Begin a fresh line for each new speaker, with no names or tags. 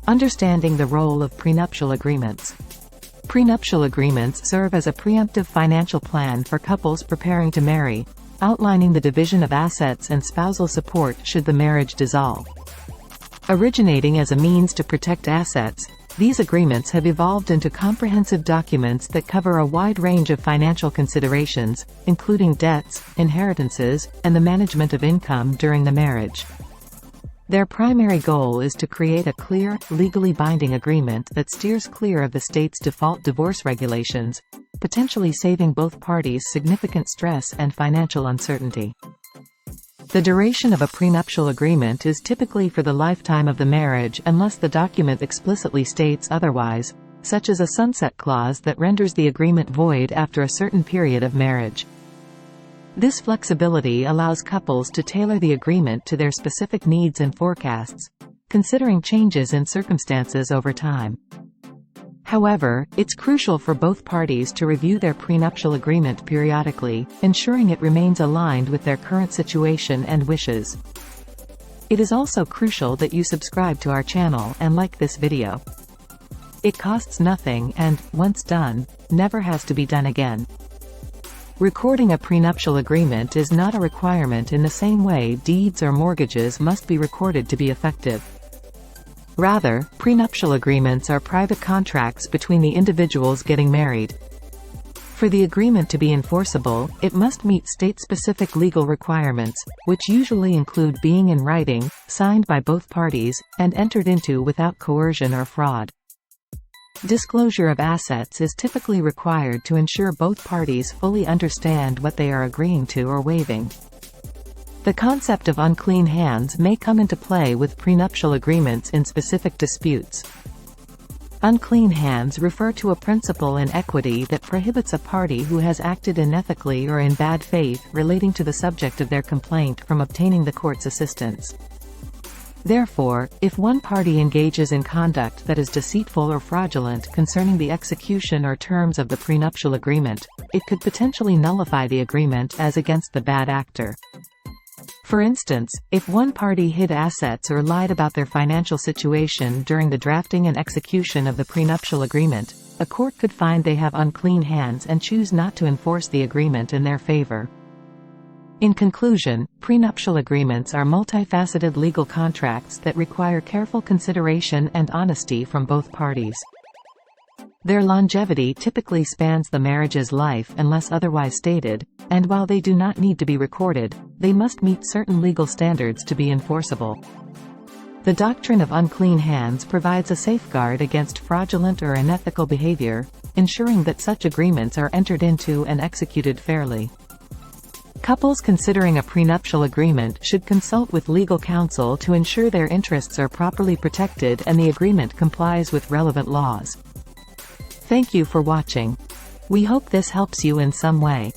Understanding the role of prenuptial agreements. Prenuptial agreements serve as a preemptive financial plan for couples preparing to marry, outlining the division of assets and spousal support should the marriage dissolve. Originating as a means to protect assets, these agreements have evolved into comprehensive documents that cover a wide range of financial considerations, including debts, inheritances, and the management of income during the marriage. Their primary goal is to create a clear, legally binding agreement that steers clear of the state's default divorce regulations, potentially saving both parties significant stress and financial uncertainty. The duration of a prenuptial agreement is typically for the lifetime of the marriage unless the document explicitly states otherwise, such as a sunset clause that renders the agreement void after a certain period of marriage. This flexibility allows couples to tailor the agreement to their specific needs and forecasts, considering changes in circumstances over time. However, it's crucial for both parties to review their prenuptial agreement periodically, ensuring it remains aligned with their current situation and wishes. It is also crucial that you subscribe to our channel and like this video. It costs nothing and, once done, never has to be done again. Recording a prenuptial agreement is not a requirement in the same way deeds or mortgages must be recorded to be effective. Rather, prenuptial agreements are private contracts between the individuals getting married. For the agreement to be enforceable, it must meet state-specific legal requirements, which usually include being in writing, signed by both parties, and entered into without coercion or fraud. Disclosure of assets is typically required to ensure both parties fully understand what they are agreeing to or waiving. The concept of unclean hands may come into play with prenuptial agreements in specific disputes. Unclean hands refer to a principle in equity that prohibits a party who has acted unethically or in bad faith relating to the subject of their complaint from obtaining the court's assistance. Therefore, if one party engages in conduct that is deceitful or fraudulent concerning the execution or terms of the prenuptial agreement, it could potentially nullify the agreement as against the bad actor. For instance, if one party hid assets or lied about their financial situation during the drafting and execution of the prenuptial agreement, a court could find they have unclean hands and choose not to enforce the agreement in their favor. In conclusion, prenuptial agreements are multifaceted legal contracts that require careful consideration and honesty from both parties. Their longevity typically spans the marriage's life unless otherwise stated, and while they do not need to be recorded, they must meet certain legal standards to be enforceable. The doctrine of unclean hands provides a safeguard against fraudulent or unethical behavior, ensuring that such agreements are entered into and executed fairly. Couples considering a prenuptial agreement should consult with legal counsel to ensure their interests are properly protected and the agreement complies with relevant laws. Thank you for watching. We hope this helps you in some way.